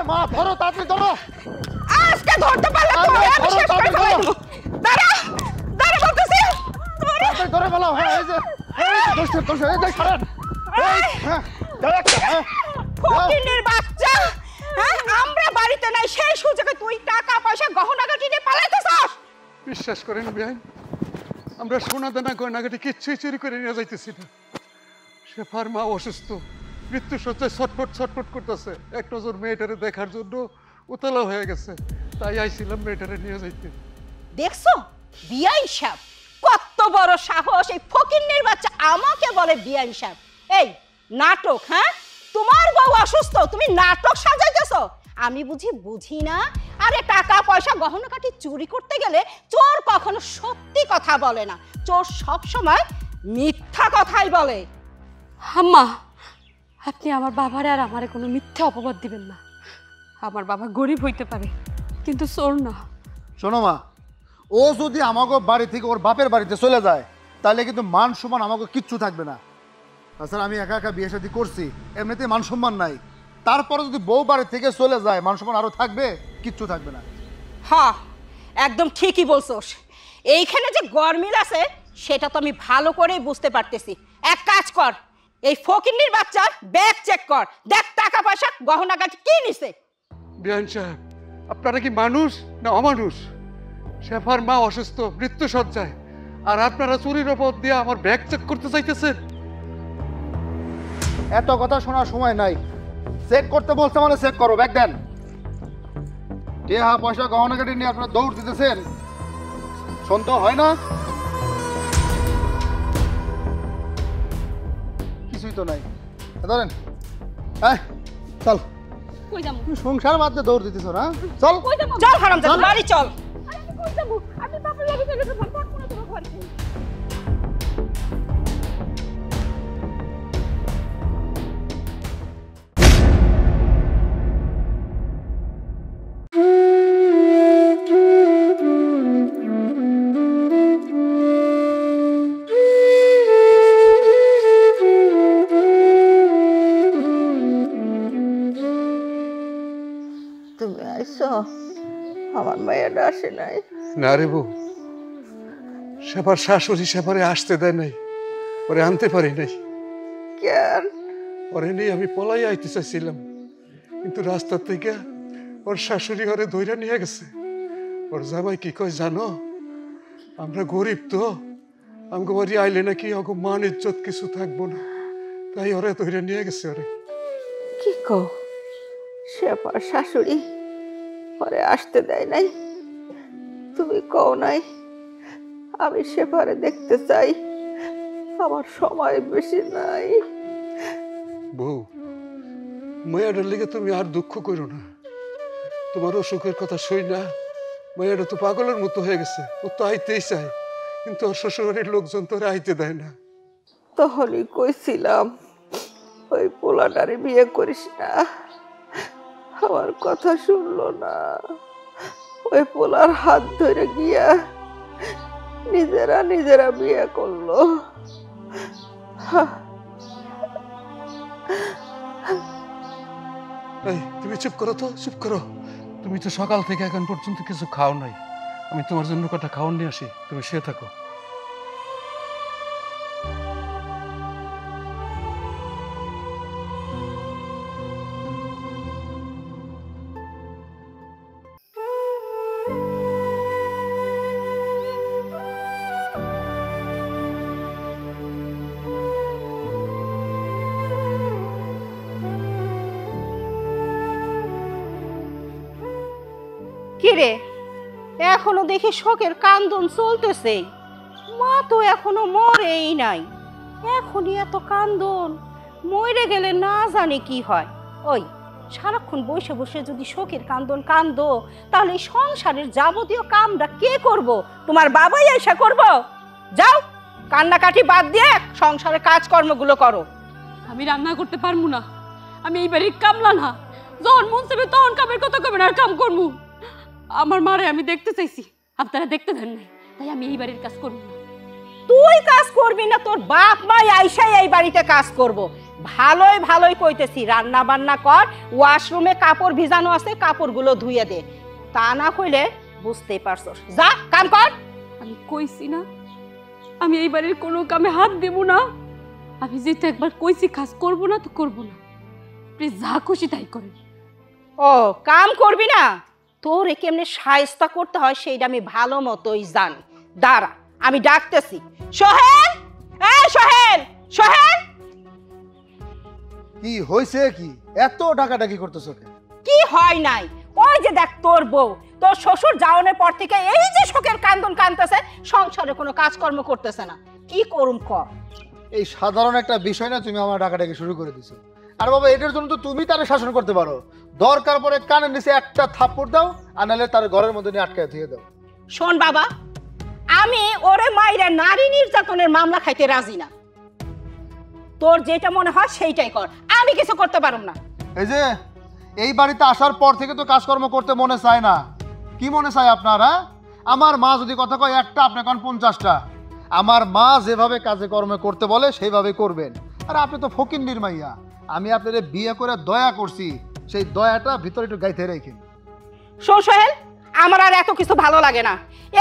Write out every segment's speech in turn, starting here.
মা ধরো, তাড়াতাড়ি ধরো। আজকে ধরতে পারলে তো আমি শেষ করে ফেলবো। দাঁড়া দাঁড়া বলতেছি, তাড়াতাড়ি ধরে ফেলো। হ্যাঁ এই যে দোষে এই দেখ ছাড়েন। হ্যাঁ দাঁড়া একটা। ফকিনের বাচ্চা, হ্যাঁ আমরা বাড়িতে নাই সেই সুযোগে তুই টাকা পয়সা গহনাগাটি নিয়ে পালাইতেছস। বিশ্বাস করেন বেআইন, আমরা সোনা দানা গয়নাগাটি কিচ্ছুই চুরি করে নিয়ে যাইতেছি না। শেফার মা অসুস্থ, মৃত্যু সজ্জায় ছটফট ছটফট করতেছে। এক নজর মেয়েটারে দেখার জন্য উতলা হয়ে গেছে, তাই আইছিলাম মেয়েটারে নিয়ে যাইতে। দেখছো বিআইন সাহেব কত বড় সাহস, এই ফকিন্নির বাচ্চা আমাকে বলে বিআইন সাহেব। এই নাটক, হ্যাঁ তোমার বউ অসুস্থ তুমি নাটক সাজাইতেছো, আমি বুঝি না। আরে টাকা পয়সা গহনাগাটি চুরি করতে গেলে চোর কখনো সত্যি কথা বলে না, চোর সব সময় মিথ্যা কথাই বলে। আম্মা, আপনি আমার বাবারে আর আমারে কোনো মিথ্যা অপবাদ দিবেন না। আমার বাবা গরিব হইতে পারে কিন্তু চোর না। শোনো মা, ও যদি আমাকে বাড়ি থেকে ওর বাপের বাড়িতে চলে যায় তাহলে কিন্তু মান সম্মান আমাকে কিচ্ছু থাকবে না। তাছাড়া আমি একা একা বিয়ে শাদী করছি, এমনিতেই মান সম্মান নাই। তারপরে যদি বউ বাড়ি থেকে চলে যায় মান সম্মান আরো থাকবে? কিচ্ছু থাকবে না। হ্যাঁ একদম ঠিকই বলছোস, এইখানে যে গরমিল আছে সেটা তো আমি ভালো করেই বুঝতে পারতেছি। এক কাজ কর, এই ফকিন্নির বাচ্চার ব্যাগ চেক কর, দেখ টাকা পয়সা গহনাগাটি কি নিছে। বেআইন সাহেব, আপনারা কি মানুষ না অমানুষ? শেফার মা অসুস্থ, মৃত্যু সজ্জায়, আর আপনারা চুরির অপবাদ দিয়ে আমার ব্যাগ চেক করতে চাইতেছেন? এত কথা শোনার সময় নাই। চেক করতে বলছে মানে চেক করো, ব্যাগ দেন। টাকা পয়সা গহনাগাটি নিয়ে আপনারা দৌড় দিতেছেন, সন্দেহ হয় না? কিছুই তো নাই। ধরেন, হ্যাঁ চল। কই যাবো? তুমি সংসার বাদ দিয়ে দৌড় দিতেছো না? চল চল হারামজাদা বাড়ি চল। আমি বাবার লাগে চলে গেলাম, পারবো না তোমার ঘরে। তুমি আইছো, আমার মেয়েটা আসে নাই। না রে বউ, শেফার শাশুড়ি শেফারে আসতে দেয় নাই, ওরে আনতে পারি নাই। কেন? ওরে নিয়ে আমি পলাই আইতে চাইছিলাম, কিন্তু রাস্তা থেকে ওর শাশুড়ি ঘরে ধইরা নিয়ে গেছে। ওর জামাই কি কয় জানো? আমরা গরিব তো, আমাকে বাড়ি আইলে নাকি ওকে মান ইজ্জত কিছু থাকবো না, তাই ওরে ধইরা নিয়ে গেছে। ওরে কি কও, শেফার শাশুড়ি পরে আসতে দেয় নাই? তুমি কও নাই আমি শেফারে দেখতে চাই, আমার সময় বেশি নাই। বউ, মায়াটার লেগে তুমি আর দুঃখ করো না। তোমার অসুখের কথা শুই না, মায়াটা তো পাগলের মতো হয়ে গেছে। ও তো আইতেই চায়, কিন্তু ওর শ্বশুরের লোকজন তো আইতে দেয় না। তখনই কইছিলাম ওই পোলাটারে বিয়ে করিস না, আমার কথা শুনলো না। ওই পোলার হাত ধরে গিয়া নিজেরা বিয়ে করলো। এই তুমি চুপ করো তো, চুপ করো। তুমি তো সকাল থেকে এখন পর্যন্ত কিছু খাও নাই। আমি তোমার জন্য কটা খাওয়ান নিয়ে আসি, তুমি শুয়ে থাকো। কিরে, এখনো দেখি শোকের কান্দন চলতেছে, মা তো এখনো মরেই নাই, এখনই এত কান্দন, মরে গেলে না জানি কি হয়। ওই সারাক্ষণ বসে বসে যদি শোকের কান্দন কান্দো তাহলে এই সংসারের যাবতীয় কামটা কে করব? তোমার বাবাই এসে করব? যাও কান্নাকাটি বাদ দিয়ে সংসারের কাজকর্মগুলো করো। আমি রান্না করতে পারবো না, আমি এই বাড়ির কামলা না। যখন মন চাইবে তখন কামের কথা কবেন আর কাম করবো। আমার মারে আমি দেখতে চাইছি, আপনারা দেখতে দেন নাই, তাই আমি এই বাড়ির কাজ করবো না। তুই কাজ করবি না, তোর বাপ মা আইসাই এই বাড়িতে কাজ করব। ভালোই ভালোই কইতেছি, রান্না বান্না কর, ওয়াশরুমে কাপড় ভিজানো আছে, কাপড়গুলো ধুইয়ে দে। তা না কইলে বুঝতেই পারছস, যা কাম কর। আমি কইছি না আমি এই বাড়ির কোনো কামে হাত দেব না। আমি যেটা একবার কইছি কাজ করব না তো করব না। আপনি যা খুশি তাই করেন। ও কাম করবি না? তোর কেমনে শায়েস্তা করতে হয় সেইটা আমি ভালো মতোই জানি। দাঁড়া, আমি ডাকতেছি। সোহেল, এই সোহেল, সোহেল। কি হয়েছে? কি এত ডাকাডাকি করতেছো? কি হয় নাই? ওই যে দেখ তোর বউ, তোর শ্বশুর যাওয়ানোর পর থেকে এই যে শোকের কান্দন কান্দতেছে, সংসারে কোনো কাজকর্ম করতেছে না। কি করুম ক? এই সাধারণ একটা বিষয় না তুমি আমার ডাকাডাকি শুরু করে দিছো। আর বাবা এটার জন্য তো তুমি তারে শাসন করতে পারো। দরকার পরে কানের নিচে একটা থাপ্পড় দাও, আর নাহলে তার ঘরের মধ্যে নিয়ে আটকায় দিয়ে দাও। শোন বাবা, আমি ওরে মাইরা নারী নির্যাতনের মামলা খাইতে রাজি না। তোর যেটা মনে হয় সেইটাই কর, আমি কিছু করতে পারুম না। এই যে এই বাড়িতে আসার পর থেকে তো কাজকর্ম করতে মনে চায় না। কি মনে চায় আপনার? হ্যাঁ, আমার মা যদি কথা কয় একটা, আপনি কোন 50টা। আমার মা যেভাবে কাজে কর্মে করতে বলে সেইভাবে করবেন। আর আপনি তো ফকিন্নির মাইয়া। আমি আপনাদের বিয়ে করে দয়া করছি, সেই দয়াটা ভিতরে একটু গাইতে রেখেন। শোন সোহেল, আমার আর এত কিছু ভালো লাগে না।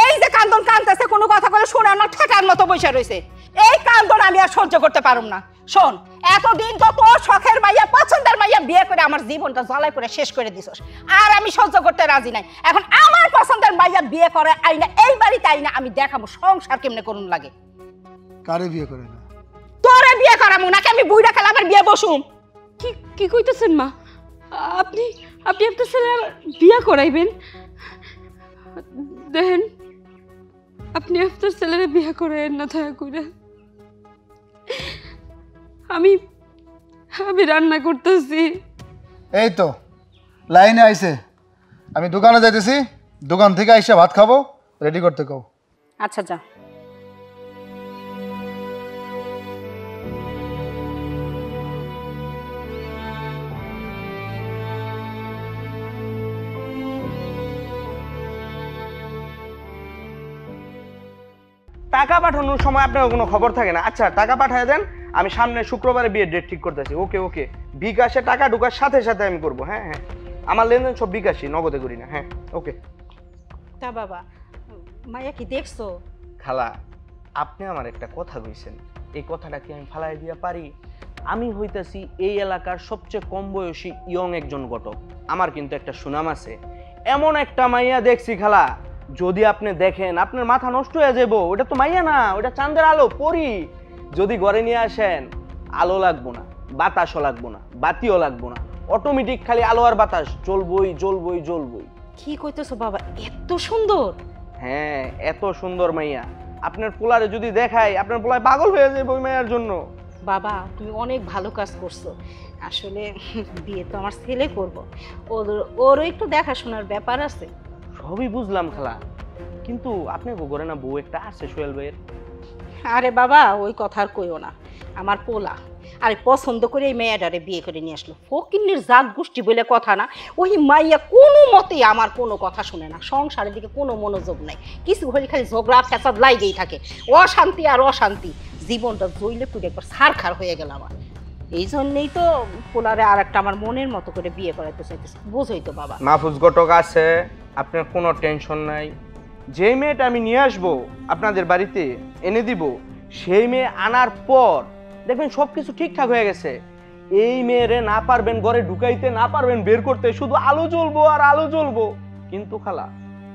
এই যে কান্দন কান্দতেছে, কোনো কথা বলে শুনে না, ঠেকার মতো বসে রয়েছে। এই কান্দন আমি আর সহ্য করতে পারুম না। শোন, এতদিন তো তোর শখের মাইয়া, পছন্দের মাইয়া বিয়ে করে আমার জীবনটা জ্বালাই করে শেষ করে দিছস, আর আমি সহ্য করতে রাজি নাই। এখন আমার পছন্দের মাইয়া বিয়ে করে আইনা এই বাড়িতে আইনা আমি দেখাবো সংসার কেমনে করুন লাগে। কারে বিয়ে করে না? তোরে বিয়ে করামু নাকি আমি বুইড়া খেলা আবার বিয়ে বসুম? কি কি কইতেছেন মা? আপনি আপনি আপনার ছেলে বিয়া করাইবেন? দেখেন, আপনি আপনার ছেলেরে বিয়া করাইেন না দয়া কইরা। আমি আমি রান্না করতেছি। এই তো লাইনে আইছে, আমি দোকানে যাইতেছি। দোকান থেকে আইসা ভাত খাবো, রেডি করতে কও। আচ্ছা যা। টাকা পাঠানোর সময় আপনার কোনো খবর থাকে না। আচ্ছা টাকা পাঠিয়ে দেন, আমি সামনে শুক্রবারে বিয়ের ডেট ঠিক করতেছি। ওকে ওকে, বিকাশে টাকা ঢোকার সাথে সাথে আমি করবো। হ্যাঁ হ্যাঁ, আমার লেনদেন সব বিকাশই, নগদে করি না। হ্যাঁ ওকে। তা বাবা, মাইয়া কি দেখছো? খালা, আপনি আমার একটা কথা কইছেন, এই কথাটা কি আমি ফালাই দিয়া পারি? আমি হইতাছি এই এলাকার সবচেয়ে কম বয়সী ইয়ং একজন ঘটক। আমার কিন্তু একটা সুনাম আছে। এমন একটা মাইয়া দেখছি খালা, যদি আপনি দেখেন আপনার মাথা নষ্ট হয়ে যাবো। ওটা তো মাইয়া না, ওটা চাঁদের আলো, পরি। যদি ঘরে নিয়ে আসেন, আলো লাগবো না, বাতাসও লাগবো না, বাতিও লাগবো না, অটোমেটিক খালি আলো আর বাতাস জ্বলবই জ্বলবই জ্বলবই। কি কইতেছো বাবা, এত সুন্দর? হ্যাঁ, এত সুন্দর মাইয়া আপনার পোলারে যদি দেখাই, আপনার পোলায় পাগল হয়ে যাবে ওই মাইয়ার জন্য। বাবা তুমি অনেক ভালো কাজ করছো। আসলে বিয়ে তো আমার ছেলে করব, ওরও একটু দেখাশোনার ব্যাপার আছে। সবই বুঝলাম খালা, কিন্তু আপনি ঘরে না বউ একটা আছে সোহেল ভাইয়ের? আরে বাবা ওই কথা আর কইও না। আমার পোলা আরে পছন্দ করে এই মেয়েটারে বিয়ে করে নিয়ে আসলো। ফকিন্নির জাত গোষ্ঠী বলে কথা না, ওই মাইয়া কোনো মতেই আমার কোনো কথা শুনে না, সংসারের দিকে কোনো মনোযোগ নাই। কিছু হলে খালি ঝগড়া ফ্যাসাদ লাগেই থাকে, অশান্তি আর অশান্তি। জীবনটা জইলে পুড়ে একবার ছারখার হয়ে গেল আমার। এই জন্যেই তো পোলারে আর একটা আমার মনের মতো করে বিয়ে করাইতে চাইতেছে, বোঝই তো বাবা। মাহফুজ ঘটক আছে, আপনার কোনো টেনশন নাই। যে মেয়েটা আমি নিয়ে আসবো আপনাদের বাড়িতে এনে দিব, সেই মেয়ে আনার পর দেখবেন সবকিছু ঠিকঠাক হয়ে গেছে। এই মেয়েরে না পারবেন ঘরে ঢুকাইতে, না পারবেন বের করতে, শুধু আলো জ্বলবো আর আলো জ্বলবো। কিন্তু খালা,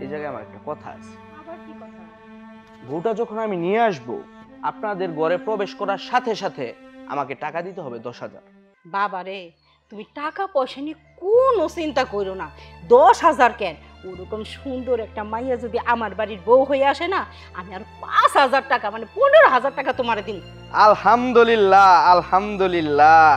এই জায়গায় আমার একটা কথা আছে। বউটা যখন আমি নিয়ে আসবো, আপনাদের ঘরে প্রবেশ করার সাথে সাথে আমাকে টাকা দিতে হবে 10,000। বাবা রে, তুমি টাকা পয়সা নিয়ে কোনো চিন্তা করো না। 10,000 কেন, ওরকম সুন্দর একটা মাইয়া যদি আমার বাড়ির বউ হয়ে আসে না, আমি আর 5,000 টাকা মানে 15,000 টাকা তোমার দিন। আলহামদুলিল্লাহ আলহামদুলিল্লাহ।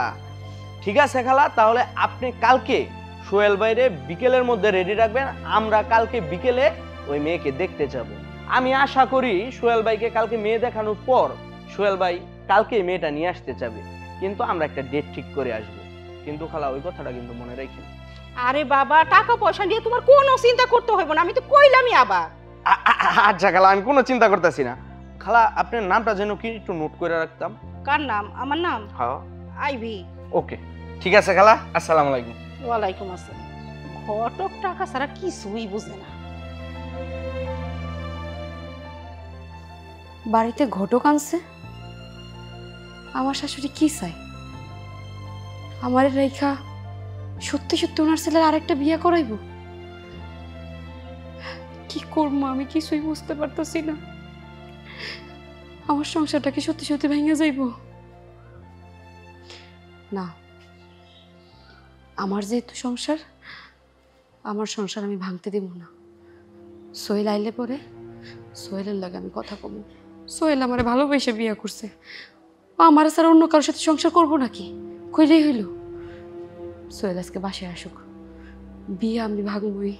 ঠিক আছে খালা, তাহলে আপনি কালকে সোহেল ভাইরে বিকেলের মধ্যে রেডি রাখবেন। আমরা কালকে বিকেলে ওই মেয়েকে দেখতে যাব। আমি আশা করি সোহেল ভাইকে কালকে মেয়ে দেখানোর পর সোহেল ভাই কালকে মেয়েটা নিয়ে আসতে চাবে, কিন্তু আমরা একটা ডেট ঠিক করে আসবো। কিন্তু খালা ওই কথাটা কিন্তু মনে রাখেন। আরে বাবা, টাকা পয়সা নিয়ে তোমার কোনো চিন্তা করতে হইব না, আমি তো কইলামই আবার। আচ্ছা খালা, আমি কোনো চিন্তা করতেছি না। খালা আপনার নামটা যেন কি একটু নোট করে রাখতাম। কার নাম? আমার নাম? হ্যাঁ। আইবি। ওকে, ঠিক আছে খালা, আসসালামু আলাইকুম। ওয়ালাইকুম আসসালাম। ঘটক টাকা ছাড়া কিছুই বুঝে না। বাড়িতে ঘটক আনছে, আমার শাশুড়ি কি চাই? আমার রেখা সত্যি সত্যি ওনার ছেলের আরেকটা বিয়ে করাইব? কি করবো আমি কিছুই বুঝতে পারতেছি না। আমার সংসারটা কি সত্যি সত্যি ভেঙে যাইব? না, আমার যেহেতু সংসার, আমার সংসার আমি ভাঙতে দেব না। সোহেল আইলে পরে সোহেলের লাগে আমি কথা কমু। সোহেল আমারে ভালোবেসে বিয়ে করছে, ও আমার ছাড়া অন্য কারোর সাথে সংসার করবো নাকি? কইলেই হইল। সোহেল আজকে বাসায় আসুক, বিয়ে আমি ভাঙবই।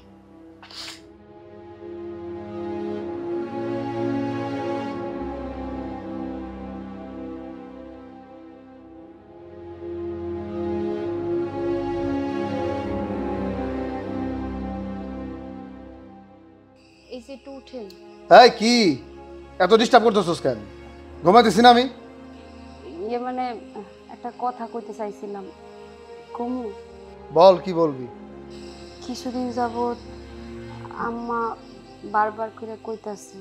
এই যে একটু উঠেন। এই কি এত ডিস্টার্ব করতেছস কেন? ঘুমাইতেছি না আমি। ইয়ে মানে একটা কথা কইতে চাইছিলাম। কমু? বল, কি বলবি? কিছুদিন যাবৎ আম্মা বারবার করে কইতাছে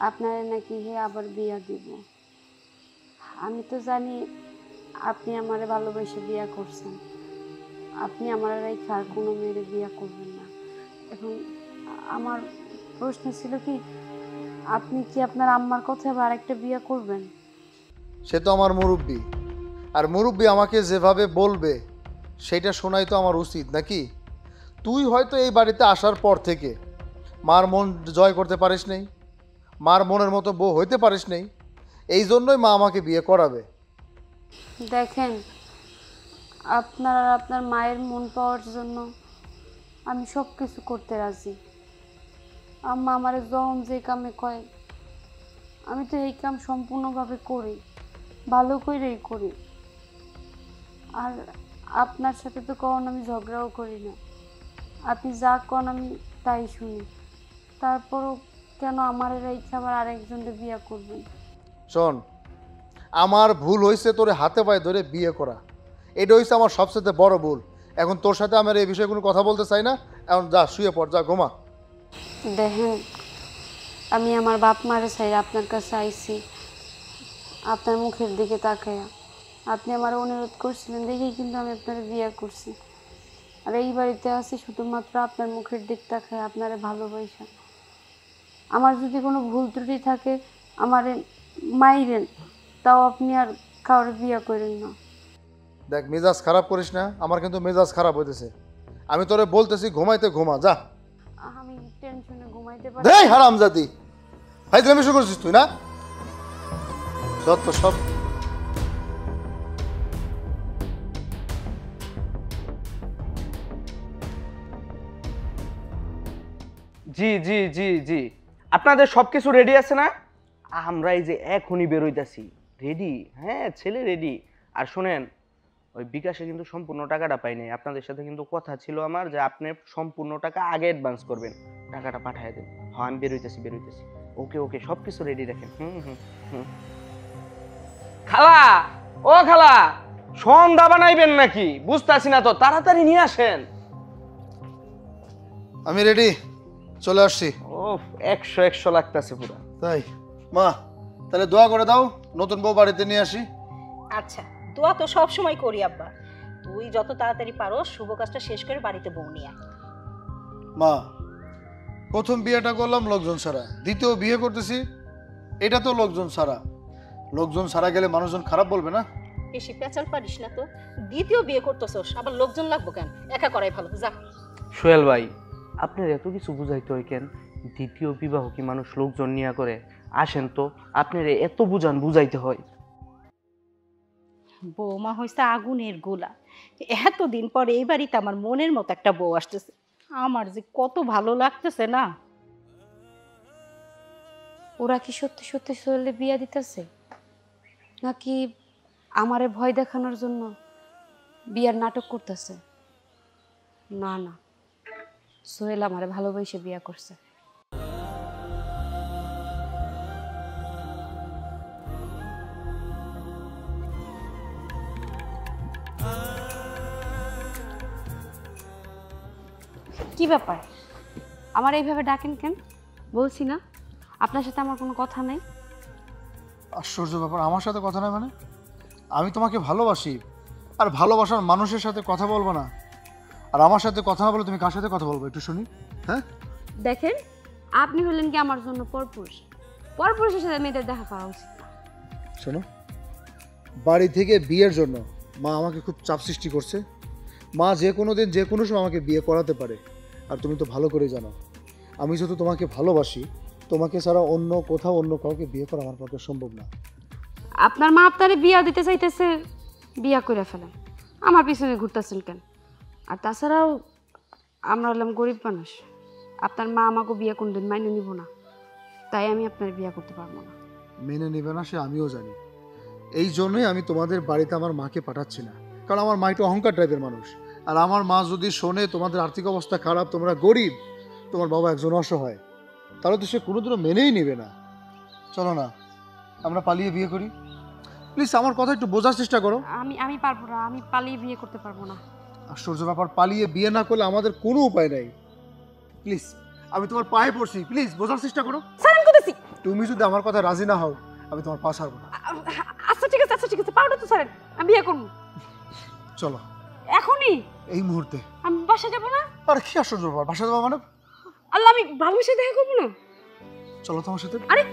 আপনারা নাকি হে আবার বিয়া দিব। আমি তো জানি আপনি আমারে ভালোবেসে বিয়া করছেন, আপনি আমার রেখে আর কোনো মেয়েরে বিয়া করবেন না। এখন আমার প্রশ্ন ছিল কি, আপনি কি আপনার আম্মার কথা আবার আরেকটা বিয়া করবেন? সে তো আমার মুরব্বি, আর মুরব্বি আমাকে যেভাবে বলবে সেটা শোনাই তো আমার উচিত নাকি? তুই হয়তো এই বাড়িতে আসার পর থেকে মার মন জয় করতে পারিস নেই, মার মনের মতো বউ হইতে পারিস নেই, এই জন্যই মা আমাকে বিয়ে করাবে। দেখেন, আপনার আর আপনার মায়ের মন পাওয়ার জন্য আমি সব কিছু করতে রাজি। আম্মা আমার যখন যে কামে কয় আমি তো এই কাম সম্পূর্ণভাবে করি, ভালো করেই করি। আর আপনার সাথে তো কখন আমি ঝগড়াও করি না, আপনি যা কন আমি তাই শুনি। তারপরও কেন আমার রেখে আবার আরেকজনকে বিয়ে করবেন? শোন, আমার ভুল হয়েছে তোরে হাতে পায়ে ধরে বিয়ে করা, এটা হয়েছে আমার সবচেয়ে বড় ভুল। এখন তোর সাথে আমার এই বিষয়ে কোনো কথা বলতে চাই না। এখন যা, শুয়ে পড়, যা ঘুমা। দেখেন, আমি আমার বাপ মারে চাই আপনার কাছে আইছি আপনার মুখের দিকে তাকায়া। আপনি আমার অনুরোধ করছিলেন দেখেই কিন্তু আমি আপনার বিয়ে করছি। আর এই বাড়িতে আছি শুধুমাত্র আপনার মুখের দিক তাকায়, আপনারে ভালোবাসা। আমার যদি কোনো ভুল ত্রুটি থাকে আমারে মাইরেন, তাও আপনি আর কাউরে বিয়ে করেন না। দেখ, মেজাজ খারাপ করিস না, আমার কিন্তু মেজাজ খারাপ হইতেছে। আমি তোরে বলতেছি ঘুমাইতে ঘুমা, যা। আমি টেনশনে ঘুমাইতে পারি। দেই হারামজাদি, ফাইজলামি শুরু করছিস তুই না? যত সব। জি জি জি জি, আপনাদের সব কিছু রেডি আছে না? আমরা এই যে এখনই বেরোইতাছি। রেডি? হ্যাঁ, ছেলে রেডি। আর শোনেন, ওই বিকাশে কিন্তু সম্পূর্ণ টাকাটা পাই নাই। আপনাদের সাথে কিন্তু কথা ছিল আমার যে আপনি সম্পূর্ণ টাকা আগে অ্যাডভান্স করবেন, টাকাটা পাঠিয়ে দেন। হ্যাঁ, আমি বেরোইতেছি। ওকে ওকে, সব কিছু রেডি রাখেন। হুম। খালা, ও খালা, সন্ধ্যা বানাইবেন নাকি? বুঝতেছি না তো, তাড়াতাড়ি নিয়ে আসেন। আমি রেডি, চলে আসছি। ও, 100 লাগতেছে পুরো। তাই মা, তাহলে দোয়া করে দাও নতুন বউ বাড়িতে নিয়ে আসি। আচ্ছা, দোয়া তো সব সময় করি আব্বা। তুই যত তাড়াতাড়ি পারো শুভ কাজটা শেষ করে বাড়িতে বউ নিয়ে আয়। মা, প্রথম বিয়েটা করলাম লোকজন ছাড়া, দ্বিতীয় বিয়ে করতেছি, এটা তো লোকজন ছাড়া। লোকজন ছাড়া গেলে মানুষজন খারাপ বলবে না? বেশি পেঁচাল পারিস না তো। দ্বিতীয় বিয়ে করতেছস, আবার লোকজন লাগবো কেন? একা করাই ভালো, যা। সোহেল ভাই, আপনার এত কিছু বুঝাইতে হয় কেন? দ্বিতীয় বিবাহ কি মানুষ লোকজন নিয়ে করে? আসেন তো, আপনার এত বুঝাইতে হয়? বৌমা হয়েছে আগুনের গোলা। এতদিন পরে এই বাড়িতে আমার মনের মতো একটা বউ আসতেছে, আমার যে কত ভালো লাগতেছে না। ওরা কি সত্যি সত্যি সোহেলে বিয়া দিতেছে, নাকি আমারে ভয় দেখানোর জন্য বিয়ার নাটক করতেছে? না না, সোহেল আমারে ভালোবেসে বিয়া করছে। কি ব্যাপার আমার এইভাবে ডাকেন কেন? বলছি না আপনার সাথে আমার কোনো কথা নেই। আশ্চর্য ব্যাপার, আমার সাথে কথা নয় মানে? আমি তোমাকে ভালোবাসি, আর ভালোবাসার মানুষের সাথে কথা বলবো না? আর আমার সাথে কথা না বলে তুমি কার সাথে কথা বলবো একটু শুনি? হ্যাঁ, দেখেন আপনি হলেন কি আমার জন্য পরপুরুষ। পরপুরুষের সাথে মেয়েদের দেখা করা উচিত না। শোনো, বাড়ি থেকে বিয়ের জন্য মা আমাকে খুব চাপ সৃষ্টি করছে। মা যে কোনো দিন যে কোনো সময় আমাকে বিয়ে করাতে পারে। আর তুমি তো ভালো করে জানো, আমি যেহেতু তোমাকে ভালোবাসি, তোমাকে ছাড়া অন্য কোথাও অন্য কাউকে বিয়ে করা আমার পক্ষে সম্ভব না। আপনার মা আপনারে বিয়া দিতে চাইতেছে, বিয়া করে ফেলেন। আমার পিছনে ঘুরতেছেন কেন? আর তাছাড়াও আমরা হলাম গরিব মানুষ, আপনার মা আমাকে বিয়ে কোনদিন মাইনে নিব না, তাই আমি আপনার বিয়া করতে পারবো না। মেনে নেবে না সে আমিও জানি, এই জন্যই আমি তোমাদের বাড়িতে আমার মাকে পাঠাচ্ছি না। কারণ আমার মা একটু অহংকার টাইপের মানুষ। আর আমার মা যদি শোনে তোমাদের আর্থিক অবস্থা খারাপ, তোমরা গরিব, তোমার বাবা একজন অসহায়, তাহলে তো সে কোনোদিনও মেনেই নেবে না। চলো না আমরা পালিয়ে বিয়ে করি, প্লিজ আমার কথা একটু বোঝার চেষ্টা করো। আমি পারবো না, আমি পালিয়ে বিয়ে করতে পারবো না। আশ্চর্য ব্যাপার, পালিয়ে বিয়ে না করলে আমাদের কোনো উপায় নাই। প্লিজ আমি তোমার পায়ে পড়ছি, প্লিজ বোঝার চেষ্টা করো। সারান করতেছি। তুমি যদি আমার কথা রাজি না হও, আমি তোমার পা ছাড়বো না। আচ্ছা ঠিক আছে, আচ্ছা ঠিক আছে, পাউডার তো সারেন, আমি বিয়ে করবো। চলো এখনই? এই মুহূর্তে। আমি বাসা যাবো না? আর কি আশ্চর্য ব্যাপার, বাসা যাবো মানে? আল্লাহ, আমি ভালোবেসে দেখা করবো না? চলো তোমার সাথে। আরে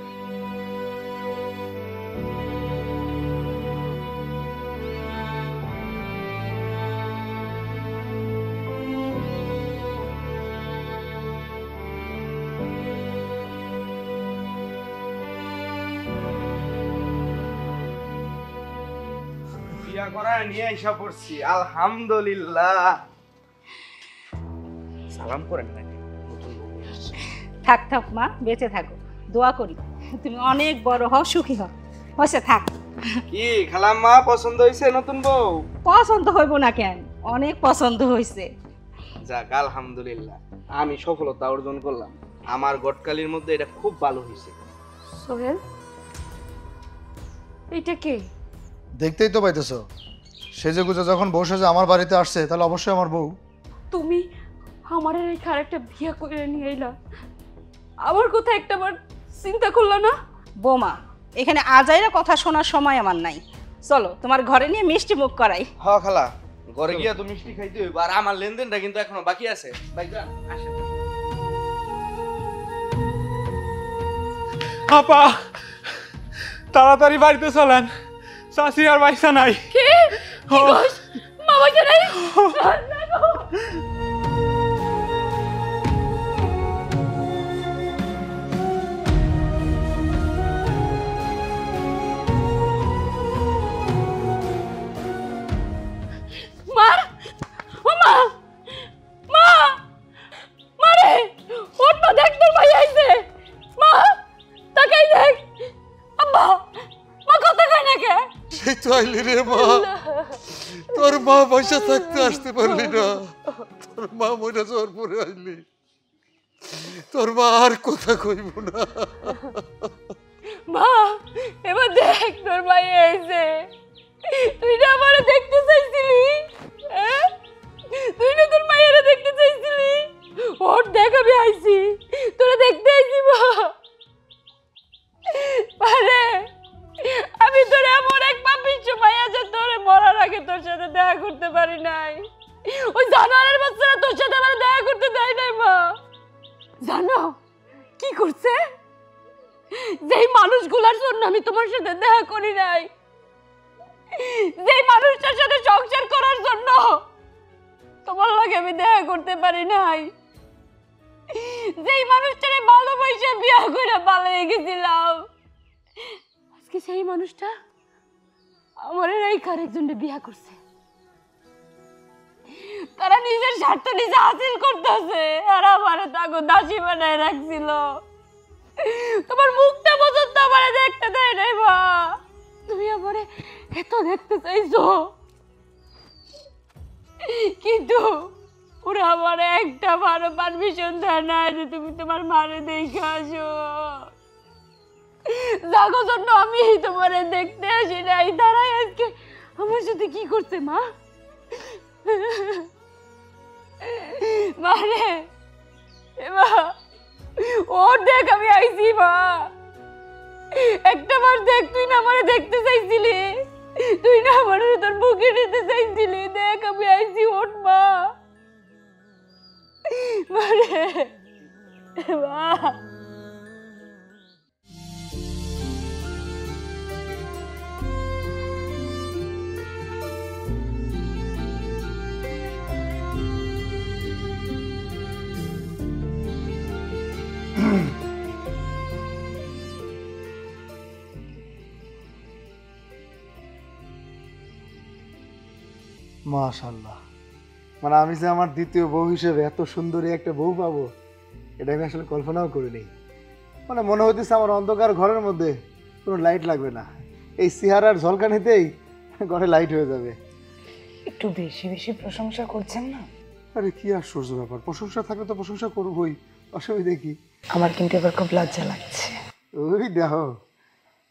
বিয়া করা নিয়ে এসে পড়ছি, আলহামদুলিল্লাহ। সালাম করেন নাকি? থাক থাক মা, বেঁচে থাকো, দোয়া করি তুমি অনেক বড় হও, সুখী হও। হয়েছে, থাক। কি খালাম্মা, পছন্দ হয়েছে নতুন বউ? পছন্দ হইব না কেন, অনেক পছন্দ হয়েছে। যাক আলহামদুলিল্লাহ, আমি সফলতা অর্জন করলাম। আমার গটকালির মধ্যে এটা খুব ভালো হয়েছে। সোহেল, এইটা কে? দেখতেই তো পাইতেছো, সেজে গুজে যখন বউ সেজে আমার বাড়িতে আসছে, তাহলে অবশ্যই আমার বউ। তুমি আমার এই খারাপটা বিয়ে করে নিয়ে এলা, আমার কথা একটা বার চিন্তা করলা না? বোমা, এখানে আজাইরা কথা শোনার সময় আমার নাই, চলো তোমার ঘরে নিয়ে মিষ্টি মুখ করাই। হ খালা, ঘরে গিয়া তো মিষ্টি খাইতে হইব, আর আমার লেনদেনটা কিন্তু এখনো বাকি আছে। ভাইজান আসেন। আপা তাড়াতাড়ি বাড়িতে চলেন, চাষি আর পয়সা নাই। কি কইছ? মামা জানাই? মার, ও মা, মা, মারে, ওর তো দেখ তোর ভাই আইছে। মা, তাকাই দেখ। আব্বা, মা কথা কয় না কে? সেই তো আইলি রে মা, তোর মা পয়সা থাকতে আসতে পারলি না, তোর মা মরে যাওয়ার পরে আইলি। তোর মা আর কথা কইব না। মা, এবার দেখ তোর ভাই আইছে। তুই না আমারে দেখতে চাইছিলি? হ্যাঁ? তুই না তোর মায়েরা দেখতে চাইছিলি? ওর দেখ আমি আইছি, তোরা দেখতে আইছি। মা পারে, আমি তোর এমন এক পাপিষ্ঠ মাইয়া যে তোরে মরার আগে তোর সাথে দেখা করতে পারি নাই। ওই জানোয়ারের বাচ্চারা তোর সাথে আমার দেখা করতে দেয় নাই। মা জানো কি করছে? যেই মানুষগুলোর জন্য আমি তোমার সাথে দেখা করি নাই, যেই মানুষটার সাথে সংসার করার জন্য তোমার লাগে আমি দেখা করতে পারি নাই, যেই মানুষটারে ভালোবাসা বিয়ে করে পালিয়ে গেছিলাম, আজকে সেই মানুষটা আমার এই আরেকজনকে বিয়ে করছে। তারা নিজের স্বার্থ নিজে হাসিল করতেছে, আর আমার তাকে দাসী বানায় রাখছিল। তোমার মুখটা পর্যন্ত আমারে দেখতে দেয় নাই। মা, তুমি আমারে এত দেখতে চাইছো, কিন্তু ওরা আমার একটা ভালো পারমিশন দেয় না যে তুমি তোমার মারে দেখে আসো। যাগো জন্য আমি তোমারে দেখতে আসি নাই, তারাই আজকে আমার সাথে কি করছে? মা, মা মানে মা ওর দেখ আমি আইছি মা, একটা বার দেখ, তুই না আমারে দেখতে চাইছিলি, তুই না আমারে তোর বুকে নিতে চাইছিলি, দেখ আমি আইছি, ওঠ মা। মানে মা মাশাআল্লাহ, মানে আমি যে আমার দ্বিতীয় বউ হিসেবে এত সুন্দরী একটা বউ পাবো এটা আমি আসলে কল্পনাও করিনি। মানে মনে হইতেছে আমার অন্ধকার ঘরের মধ্যে কোনো লাইট লাগবে না, এই চেহারার ঝলকানিতেই ঘরে লাইট হয়ে যাবে। একটু বেশি বেশি প্রশংসা করছেন না? আরে কি আশ্চর্য ব্যাপার, প্রশংসা থাকলে তো প্রশংসা করবোই, অসুবিধে কি? আমার কিন্তু এবার খুব লজ্জা লাগছে। ওই দেখো,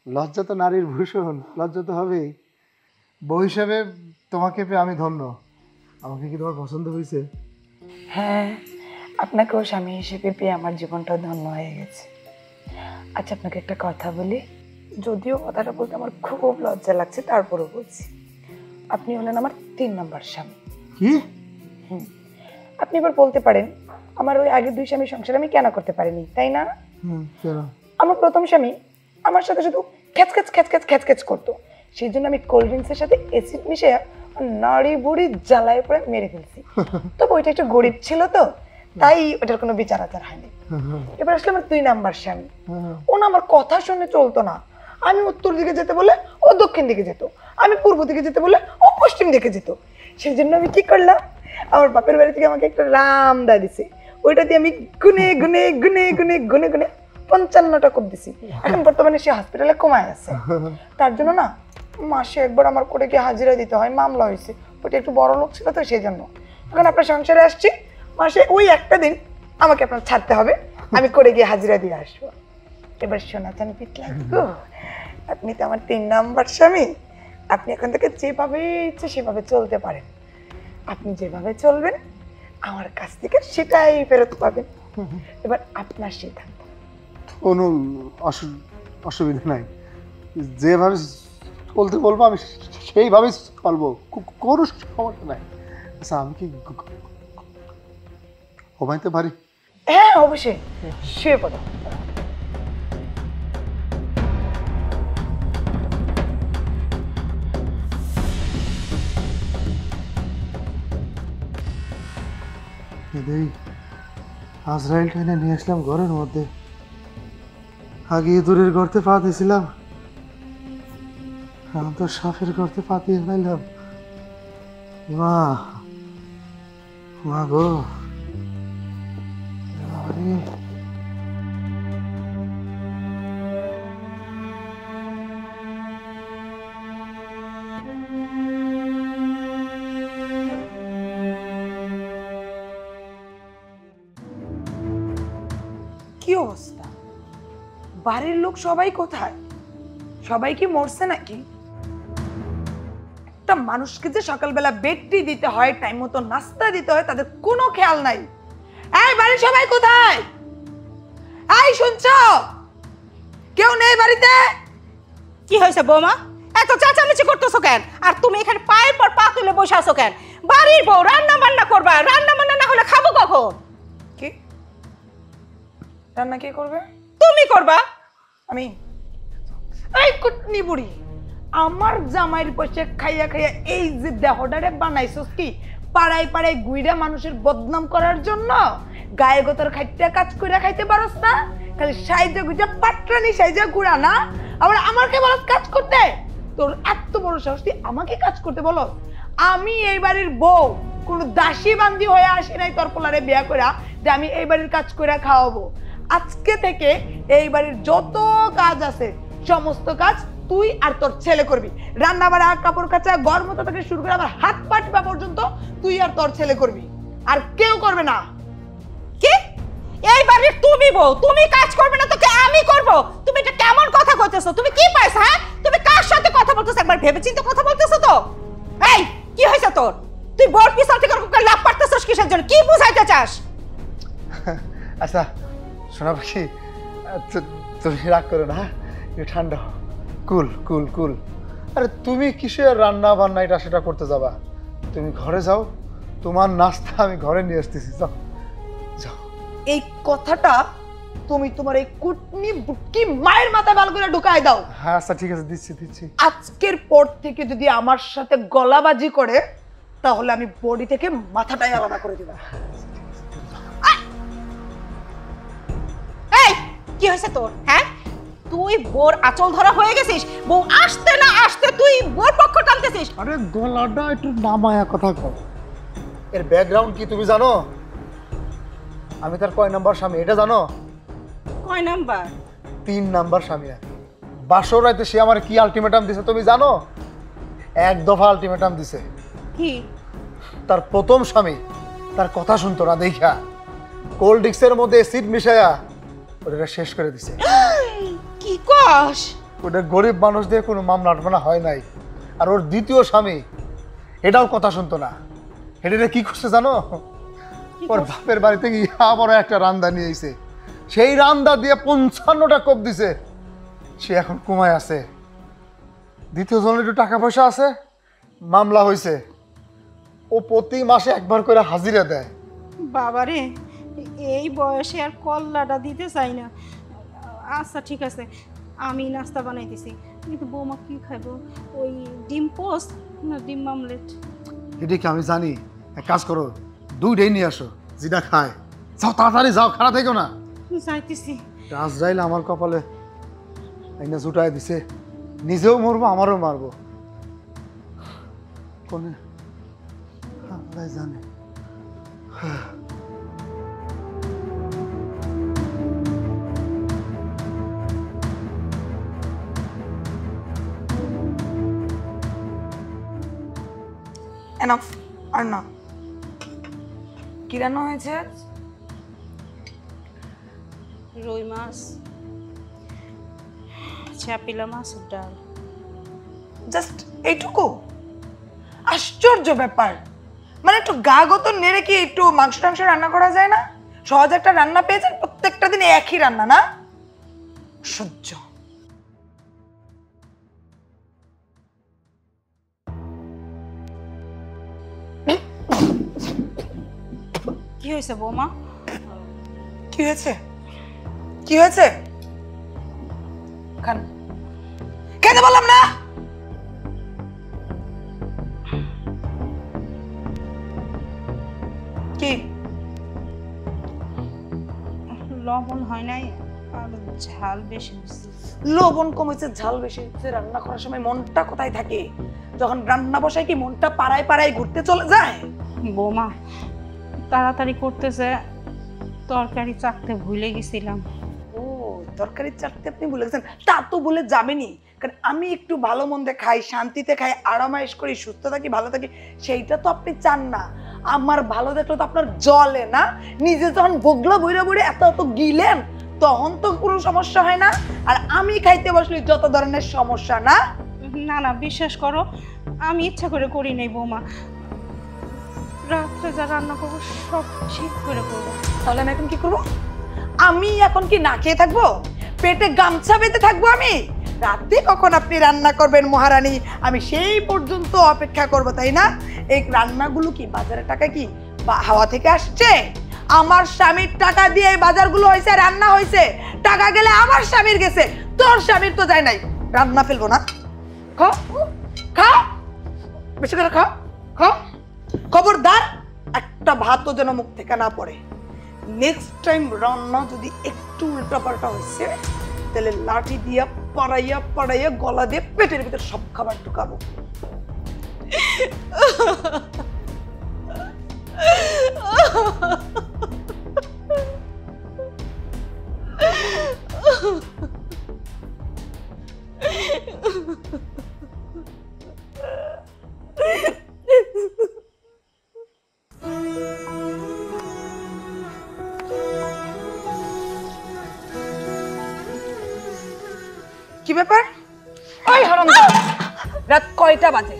লজ্জা তো নারীর ভূষণ, লজ্জা তো হবেই। বউ হিসেবে তোমাকে পেয়ে আমি ধন্য। আমাকে কি তোমার পছন্দ হয়েছে? হ্যাঁ, আপনাকেও স্বামী হিসেবে পেয়ে আমার জীবনটা ধন্য হয়ে গেছে। আচ্ছা, আপনাকে একটা কথা বলি, যদিও কথাটা বলতে আমার খুব লজ্জা লাগছে, তারপরও বলছি। আপনি হলেন আমার 3 নম্বর স্বামী। কি? আপনি এবার বলতে পারেন আমার ওই আগের 2 স্বামীর সংসার আমি কেন করতে পারিনি, তাই না? কেন? আমার প্রথম স্বামী আমার সাথে শুধু খ্যাচ খ্যাচ খ্যাচ খ্যাচ খ্যাচ খ্যাচ করতো, সেই জন্য আমি কোল্ড ড্রিঙ্কসের সাথে অ্যাসিড মিশিয়ে নাড়ি বুড়ি জ্বালায় পরে মেরে ফেলছি। তবে ওইটা একটু গরিব ছিল তো, তাই ওটার কোনো বিচার আচার হয়নি। এবার আসলে আমার 2 নাম্বার স্বামী, ও না আমার কথা শুনে চলতো না। আমি উত্তর দিকে যেতে বলে ও দক্ষিণ দিকে যেত, আমি পূর্ব দিকে যেতে বলে ও পশ্চিম দিকে যেত। সেই জন্য আমি কি করলাম, আমার বাপের বাড়ি থেকে আমাকে একটা রামদা দিছে, ওইটা দিয়ে আমি গুনে গুনে গুনে গুনে গুনে গুনে 55টা কোপ দিছি। এখন বর্তমানে সে হসপিটালে কমায় আছে। তার জন্য না মাসে একবার আমার করে গিয়ে হাজিরা দিতে হয়, মামলা হয়েছে, ওটা একটু বড় লোক ছিল তো সেই জন্য। এখন আপনার সংসারে আসছি, মাসে ওই একটা দিন আমাকে আপনার ছাড়তে হবে, আমি করে গিয়ে হাজিরা দিয়ে আসবো। এবার শোনা চান পিট লাগতো, আপনি তো আমার 3 নাম্বার স্বামী, আপনি এখন থেকে যেভাবে ইচ্ছে সেভাবে চলতে পারেন। আপনি যেভাবে চলবেন আমার কাছ থেকে সেটাই ফেরত পাবেন। এবার আপনার সিদ্ধান্ত। কোনো অসুবিধা নাই, যেভাবে চলতে বলবো আমি সেইভাবেই চলবো, কোনো সমস্যা নাই। আচ্ছা, আমি কি ঘুমাইতে পারি? হ্যাঁ অবশ্যই, শুয়ে পড়ো। আজরাইলটা এনে নিয়ে আসলাম ঘরের মধ্যে, আগে দূরের গর্তে পা দিয়েছিলাম, এখন তো সাপের গর্তে পা দিয়ে ফেলাইলাম। মা, মা গো, আরে কি অবস্থা, বাড়ির লোক সবাই কোথায়? সবাই কি মরছে নাকি? একটা মানুষকে যে সকালবেলা বেডটি দিতে হয়, টাইম মতো নাস্তা দিতে হয়, তাদের কোনো খেয়াল নাই। এই বাড়ির সবাই কোথায়? এই শুনছো, কেউ নেই বাড়িতে? কি হয়েছে বৌমা, এত চেঁচামেচি করতেছো কেন? আর তুমি এখানে পায়ের পর পা তুলে বসে আছো কেন? বাড়ির বউ রান্না বান্না করবা, রান্না বান্না না হলে খাবো কখন? কি রান্না কে করবে? তুমি করবা। আমি? এই কুটনি বুড়ি, আমার জামাইয়ের পয়সা খাইয়া খাইয়া এই যে দেহটারে বানাইছস কি পাড়ায় পাড়ায় গুইরা মানুষের বদনাম করার জন্য? গায়ে গোতর খাইতে কাজ কইরা খাইতে পারস না, খালি সাইজা গুজা পাটরানি সাইজা গুড়া না, আবার আমাকে বলস কাজ করতে? তোর এত বড় সাহস, তুই আমাকে কাজ করতে বলস? আমি এই বাড়ির বউ, কোনো দাসী বান্দি হয়ে আসি নাই তোর পোলারে বিয়া কইরা যে আমি এই বাড়ির কাজ কইরা খাওয়াবো। আজকে থেকে এই বাড়ির যত কাজ আছে সমস্ত কাজ তুই আর তোর ছেলে করবি। রান্না বাড়া, কাপড় কাচা, ঘর মোছা থেকে শুরু করে আমার হাত পা টিপা পর্যন্ত তুই আর তোর ছেলে করবি, আর কেউ করবে না। কি এই বাড়ির তুমি বউ, তুমি কাজ করবে না তো কে আমি করব? তুমি এটা কেমন কথা কইতেছো? তুমি কি পাইছো? হ্যাঁ, তুমি কার সাথে কথা বলতেছো একবার ভেবে চিন্তে কথা বলতেছো তো? এই কি হইছে তোর? তুই বড় পিছল থেকে লাভ পারতেছস কিসের জন্য? কি বুঝাইতে চাস? আচ্ছা শোনা পাখি, তুমি রাগ করো না, একটু ঠান্ডা হও। কুল কুল কুল। আরে তুমি কিসের রান্না বান্না এটা সেটা করতে যাবা? তুমি ঘরে যাও, তোমার নাস্তা আমি ঘরে নিয়ে আসতেছি। যাও যাও। এই কথাটা তুমি তোমার এই কুটনি বুটকি মায়ের মাথায় ভালো করে ঢুকায় দাও। হ্যাঁ আচ্ছা ঠিক আছে, দিচ্ছি দিচ্ছি। আজকের পর থেকে যদি আমার সাথে গলাবাজি করে তাহলে আমি বডি থেকে মাথাটাই আলাদা করে দেব। এই কি হয়েছে তোর? হ্যাঁ, তুই বোর আঁচল ধরা হয়ে গেছিস। বউ আসতে না আসতে তুই বোর পক্ষ টানতেছিস। আরে গলাটা একটু নামায়া কথা কও। এর ব্যাকগ্রাউন্ড কি তুমি জানো? আমি তার কয় নাম্বার স্বামী এটা জানো? কয় নাম্বার? 3 নাম্বার স্বামী। বাসর রাইতে সে আমার কি আলটিমেটাম দিছে তুমি জানো? এক দফা আলটিমেটাম দিছে। কি? তার প্রথম স্বামী তার কথা শুনতো না দেখা কোল্ড ড্রিঙ্কসের মধ্যে অ্যাসিড মিশায়া ওটা শেষ করে দিছে। কি কস? ওটা গরিব মানুষ দিয়ে কোনো মামলা টামলা হয় নাই। আর ওর দ্বিতীয় স্বামী এটাও কথা শুনতো না। এটা কি করছে জানো? ওর বাপের বাড়িতে গিয়ে আবারও একটা রান্দা নিয়ে এসে সেই রান্দা দিয়ে 55টা কোপ দিছে। সে এখন কোমায় আছে। দ্বিতীয় জনের একটু টাকা পয়সা আছে, মামলা হয়েছে। ও প্রতি মাসে একবার করে হাজিরা দেয়। বাবারে, এই বয়সে আর কল্লাটা দিতে চাই না। আচ্ছা ঠিক আছে, আমি নাস্তা বানাইতেছি। কিন্তু বৌমা কি খাইবো? ওই ডিম পোস্ট না ডিম মামলেট? এটা কি আমি জানি? এক কাজ করো, 2টাই নিয়ে আসো, যেটা খায়। যাও তাড়াতাড়ি যাও, খারাপ থেকো না। যাইতেছি। আজরাইল আমার কপালে আইনা জুটায় দিছে। নিজেও মরবো, আমারও মারবো। কোনে আল্লাহ জানে। এনাফ, আর না। কি রান্না হয়েছে? রুই মাছ, চাপিলা মাছের ডাল। জাস্ট এইটুকু? আশ্চর্য ব্যাপার। মানে একটু গা গত নেড়ে কি একটু মাংস টাংস রান্না করা যায় না? সহজ একটা রান্না পেয়েছেন, প্রত্যেকটা দিন একই রান্না না? সহ্য। কি হয়েছে বৌমা? কি হয়েছে? কি হয়েছে? খান। খেতে বললাম না? কি লবণ হয় নাই আর ঝাল বেশি হয়েছে। লবণ কমেছে, ঝাল বেশি হচ্ছে। রান্না করার সময় মনটা কোথায় থাকে? যখন রান্না বসায় কি মনটা পাড়ায় পাড়ায় ঘুরতে চলে যায়? বৌমা তাড়াতাড়ি করতেছে, তরকারি চাকতে ভুলে গেছিলাম। ও, তরকারি চাটতে আপনি ভুলে গেছেন? তা তো ভুলে যাবেনই, কারণ আমি একটু ভালো মন্দে খাই, শান্তিতে খাই, আরামায়েশ করি, সুস্থ থাকি, ভালো থাকি। সেইটা তো আপনি চান না। আমার ভালো দেখলে তো আপনার জলে না। নিজে যখন ভোগলা বইরা বইরে এত এত গিলেন তখন তো কোনো সমস্যা হয় না। আর আমি খাইতে বসলে যত ধরনের সমস্যা না। না না, বিশ্বাস করো আমি ইচ্ছা করে করি নাই বৌমা। রাত্রে যা রান্না করবো সব ঠিক করে করবো। তাহলে আমি এখন কি করবো? আমি এখন কি না খেয়ে থাকবো? পেটে গামছা বেঁধে থাকবো আমি? রাতে কখন আপনি রান্না করবেন মহারানী, আমি সেই পর্যন্ত অপেক্ষা করব, তাই না? এই রান্নাগুলো কি বাজারের টাকা কি হাওয়া থেকে আসছে? আমার স্বামীর টাকা দিয়ে এই বাজারগুলো হয়েছে, রান্না হয়েছে। টাকা গেলে আমার স্বামীর গেছে, তোর স্বামীর তো যায় নাই। রান্না ফেলবো না। খাও খাও, বেশি করে খাও খাও। খবরদার একটা ভাতও যেন মুখ থেকে না পড়ে। নেক্সট টাইম রান্না যদি একটু উল্টাপাল্টা হয়েছে তাহলে লাঠি দিয়া পাড়াইয়া পাড়াইয়া গলা দিয়ে পেটের ভিতর সব খাবার ঢুকাবো। কি ব্যাপার? ওই হারামজাদা, রাত কয়টা বাজে?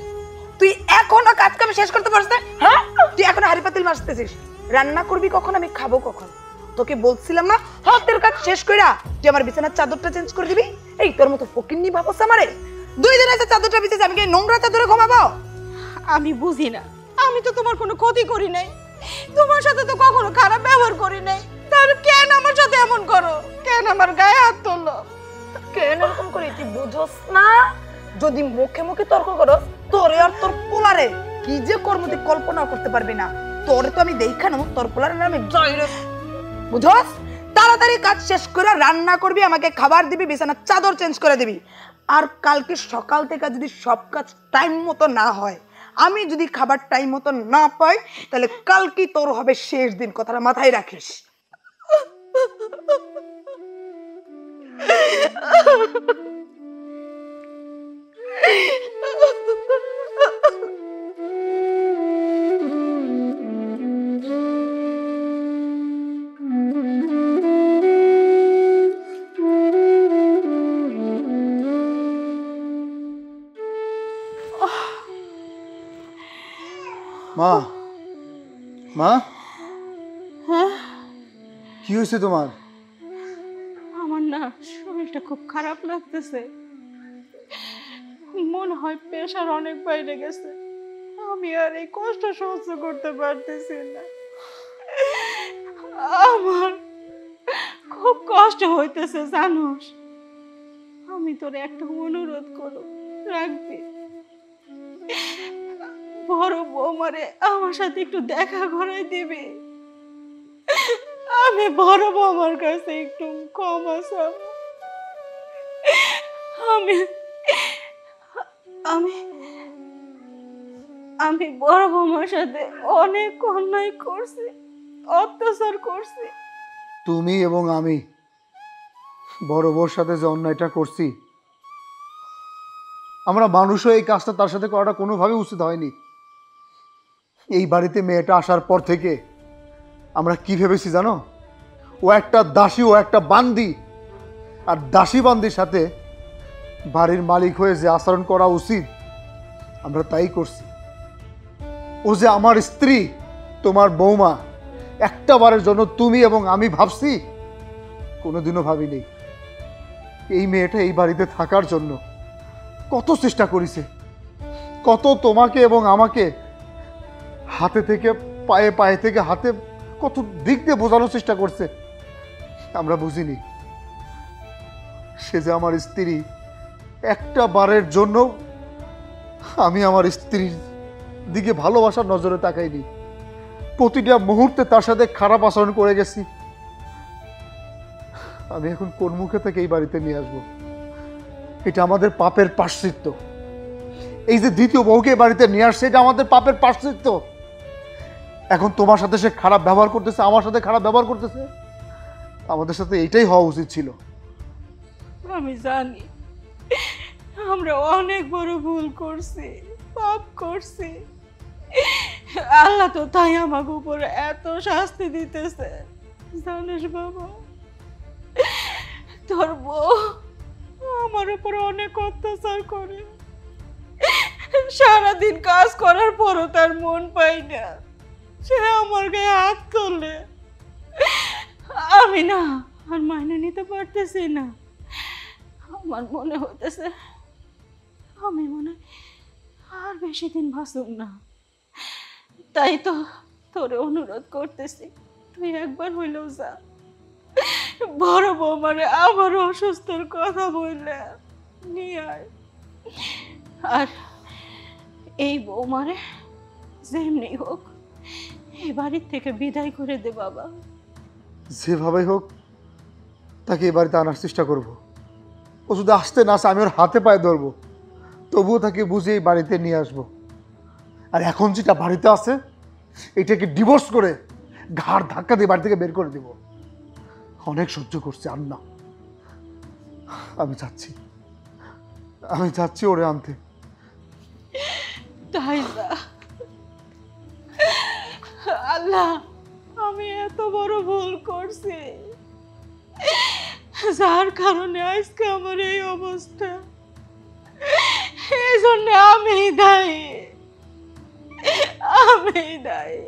তুই এখনো কাজ কাম শেষ করতে পারছিস না? হ্যাঁ, তুই এখনো হাড়ি পাতিল মাজতেছিস। রান্না করবি কখন, আমি খাবো কখন? তোকে বলছিলাম না হাতের কাজ শেষ কইরা তুই আমার বিছানার চাদরটা চেঞ্জ করে দিবি? এই তোর মতো ফকিন্নি ভাবছ আমারে? 2 দিন আছে চাদরটা বিছেছে, আমি কি নোংরা চাদরে ঘুমাবো? আমি বুঝি না, আমি তো তোমার কোনো ক্ষতি করি নাই, তোমার সাথে তো কখনো খারাপ ব্যবহার করি নাই, তাহলে কেন আমার সাথে এমন করো? কেন আমার গায়ে হাত তুললো? কেন এরকম করি তুই বুঝোস না? যদি মুখে মুখে তর্ক করস তোরে আর তোর পোলারে কি যে কর্ম তুই কল্পনা করতে পারবি না। তোরে তো আমি দেখা নেব, তোর পোলারে নামে জয়রে, বুঝোস? তাড়াতাড়ি কাজ শেষ করে রান্না করবি, আমাকে খাবার দিবি, বিছানার চাদর চেঞ্জ করে দিবি। আর কালকে সকাল থেকে যদি সব কাজ টাইম মতো না হয়, আমি যদি খাবার টাইম মতো না পাই, তাহলে কালকে তোর হবে শেষ দিন, কথাটা মাথায় রাখিস। মা, মা, হ্যাঁ, কি হয়েছে তোমার? আমার না শরীরটা খুব খারাপ লাগতেছে, মনে হয় প্রেশার অনেক বাইরে গেছে, আমি আর এই কষ্ট সহ্য করতে পারতেছি না। আমার খুব কষ্ট হইতেছে জানোস, আমি তোর একটা অনুরোধ করব, রাখবি? বড় বৌমারে আমার সাথে একটু দেখা করাই দিবি? আমি বড় বৌমার কাছে একটু ক্ষমা চাব। আমি আমি আমি বড় বৌমার সাথে অনেক অন্যায় করছি, অত্যাচার করছি। তুমি এবং আমি বড় বউর সাথে যে অন্যায়টা করছি, আমরা মানুষও এই কাজটা তার সাথে করাটা কোনোভাবে উচিত হয়নি। এই বাড়িতে মেয়েটা আসার পর থেকে আমরা কি ভেবেছি জানো? ও একটা দাসী, ও একটা বান্দি, আর দাসী বান্দির সাথে বাড়ির মালিক হয়ে যে আচরণ করা উচিত আমরা তাই করছি। ও যে আমার স্ত্রী, তোমার বৌমা, একটা বারের জন্য তুমি এবং আমি ভাবছি? কোনোদিনও ভাবিনি। এই মেয়েটা এই বাড়িতে থাকার জন্য কত চেষ্টা করেছে, কত তোমাকে এবং আমাকে হাতে থেকে পায়ে, পায়ে থেকে হাতে, কত দিক দিয়ে বোঝানোর চেষ্টা করছে, আমরা বুঝিনি। সে যে আমার স্ত্রী, একটা বারের জন্য আমি আমার স্ত্রীর দিকে ভালোবাসার নজরে তাকাইনি। প্রতিটা মুহূর্তে তার সাথে খারাপ আচরণ করে গেছি। আমি এখন কোন মুখে থেকে এই বাড়িতে নিয়ে আসবো? এটা আমাদের পাপের প্রায়শ্চিত্ত। এই যে দ্বিতীয় বউকে বাড়িতে নিয়ে আসছে, এটা আমাদের পাপের প্রায়শ্চিত্ত। এখন তোমার সাথে সে খারাপ ব্যবহার করতেছে, আমার সাথে খারাপ ব্যবহার করতেছে। আমাদের সাথে এইটাই হওয়া উচিত ছিল। আমি জানি আমরা অনেক বড় ভুল করছি, পাপ করছি। আল্লাহ তো তাই আমাকে উপরে এত শাস্তি দিতেছে, জানিস বাবা? তোর বউ আমার উপরে অনেক অত্যাচার করে, সারাদিন কাজ করার পরও তার মন পাই না, সে আমার গায়ে হাত তোলে। আমি না আর মাইনে নিতে পারতেছি না। আমার মনে হইতেছে আমি মনে আর বেশি দিন বাঁচুম না। তাই তো তোরে অনুরোধ করতেছি, তুই একবার হইলেও যা, বড় বৌমারে আমার অসুস্থর কথা বললে নিয়ে আয়। আর এই বৌমারে যেমনি হোক এই বাড়ির থেকে বিদায় করে দে বাবা। যেভাবে হোক তাকে এ বাড়িতে আনার চেষ্টা করব। ও যদি আসতে না আসে, আমি ওর হাতে পায়ে ধরবো, তবুও তাকে বুঝে এই বাড়িতে নিয়ে আসবো। আর এখন যেটা বাড়িতে আছে, এটাকে ডিভোর্স করে ঘাড় ধাক্কা দিয়ে বাড়ি থেকে বের করে দিব। অনেক সহ্য করছি, আর না। আমি যাচ্ছি ওরে আনতে। তাই না? আল্লাহ, আমি এত বড় ভুল করছি, যার কারণে আজকে আমার এই অবস্থা। এই জন্য আমি দায়ী, আমি দায়ী।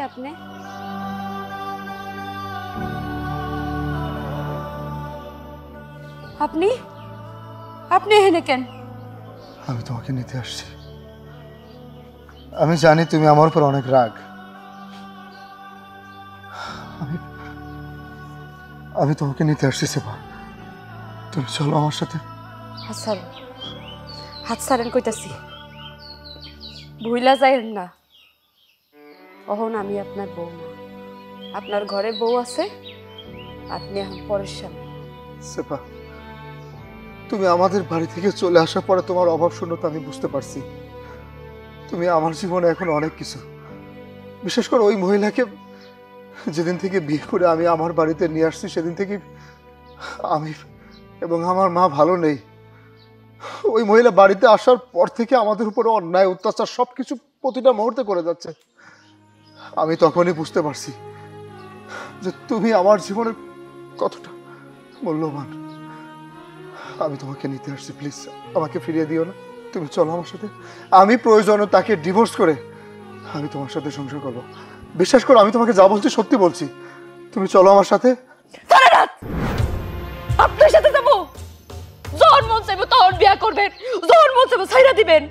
আপনি? আপনি আপনি এখানে কেন? আমি তোমাকে নিতে আসছি। আমি জানি তুমি আমার উপর অনেক রাগ। আমি তোমাকে নিতে আসছি সেবা, তুমি চলো আমার সাথে। হাত ছাড়েন কইতাছি, ভুইলা যাইেন না। অহন আমি আপনার বউ না, আপনার ঘরে বউ আছে, আপনি এখন পরের স্বামী। সেবা, তুমি আমাদের বাড়ি থেকে চলে আসার পরে তোমার অভাব শূন্যতা আমি বুঝতে পারছি। তুমি আমার জীবনে এখন অনেক কিছু, বিশেষ করে ওই মহিলাকে যেদিন থেকে বিয়ে করে আমি আমার বাড়িতে নিয়ে আসছি সেদিন থেকে আমি এবং আমার মা ভালো নেই। ওই মহিলা বাড়িতে আসার পর থেকে আমাদের উপরে অন্যায় অত্যাচার সবকিছু প্রতিটা মুহূর্তে করে যাচ্ছে। আমি তখনই বুঝতে পারছি যে তুমি আমার জীবনের কতটা মূল্যবান। আমি তোমাকে নিতে আসছি, প্লিজ আমাকে ফিরিয়ে দিও না। তুমি চলো আমার সাথে, আমি প্রয়োজনে তাকে ডিভোর্স করে আমি তোমার সাথে সংসার করবো। বিশ্বাস করো, আমি তোমাকে যা বলছি সত্যি বলছি। তুমি চলো আমার সাথে। আপনার সাথে যাবো? যখন মন চাইবো তখন বিয়া করবেন, যখন মন চাইবো ছাইরা দিবেন।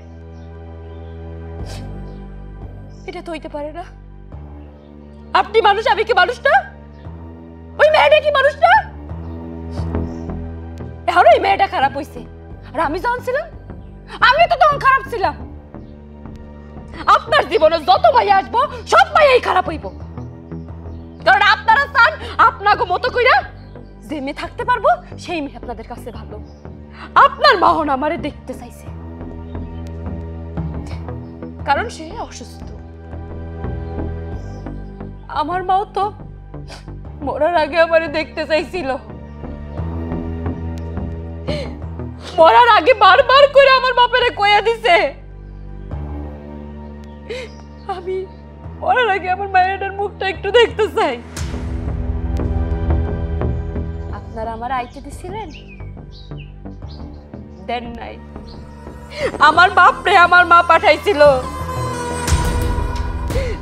এটা তো হইতে পারে না। আপনি মানুষ, আমি কি মানুষ না? ওই মেয়েটা কি মানুষ না? এখন ওই মেয়েটা খারাপ হইছে, আর আমি যখন ছিলাম আমি তো তখন খারাপ ছিলাম। আপনার জীবনে যত ভাই আসবো সব ভাইয়াই খারাপ হইব, কারণ আপনারা চান আপনাকে মতো কইরা যে মেয়ে থাকতে পারবো সেই মেয়ে আপনাদের কাছে ভালো। আপনার মাহন আমারে দেখতে চাইছে কারণ সে অসুস্থ। আমার মাও তো মরার আগে আমারে দেখতে চাইছিল, মরার আগে বারবার করে আমার বাপেরে কইয়া দিছে আমি মরার আগে আমার মায়ের মুখটা একটু দেখতে চাই। আপনারা আমার আইতে দিছিলেন, দেন নাই। আমার বাপরে আমার মা পাঠাইছিল,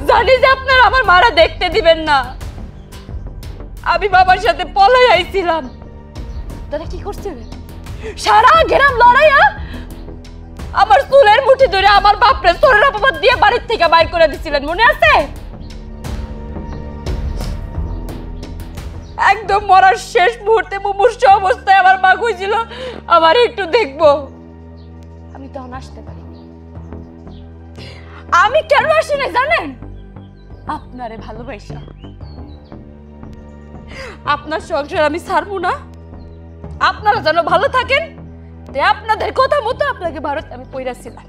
জানি যে আপনারা আমার মারা দেখতে দিবেন না। আমি বাবার সাথে পলাই আইছিলাম। তারা কি করছিলেন? সারা গ্রাম লড়াইয়া আমার চুলের মুঠি ধরে আমার বাপরে সোরের অপবাদ দিয়ে বাড়ির থেকে বাইর করে দিছিলেন, মনে আছে? একদম মরার শেষ মুহূর্তে মুমূর্ষু অবস্থায় আমার মা কইছিল আমার একটু দেখবো। আমি তখন আসতে পারিনি। আমি কেন আসি না জানেন? আপনারে ভালোবাসা। আপনার সংসার আমি ছাড়বো না, আপনারা যেন ভালো থাকেন, আপনাদের কথা মতো আপনাকে ভারত আমি পইরাছিলাম।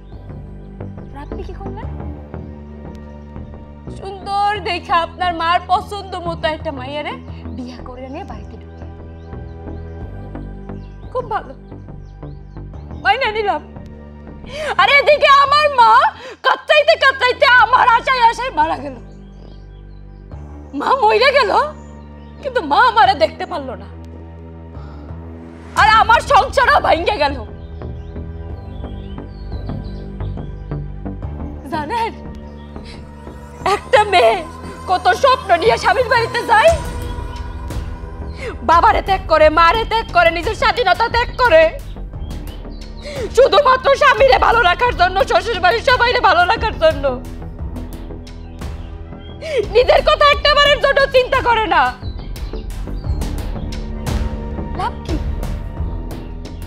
আপনি কি করলেন? সুন্দর দেখে আপনার মার পছন্দ মতো একটা মাইয়ারে বিয়া করে নিয়ে বাড়িতে ঢুকে, খুব ভালো মাইনা নিলাম। আর এদিকে আমার মা কাঁচাইতে কাঁচাইতে আমার আশায় আশায় মারা গেল। মা মইরা গেল, কিন্তু মা আমারে দেখতে পারলো না, আর আমার সংসারও ভাঙ্গে গেল। জানেন, একটা মেয়ে কত স্বপ্ন নিয়ে স্বামীর বাড়িতে যায়, বাবারে ত্যাগ করে, মারে ত্যাগ করে, নিজের স্বাধীনতা ত্যাগ করে, শুধুমাত্র স্বামীরে ভালো রাখার জন্য, শ্বশুর বাড়ির সবাইরে ভালো রাখার জন্য। নিজের কথা একটা বারের জন্য চিন্তা করে না। লাভ কি?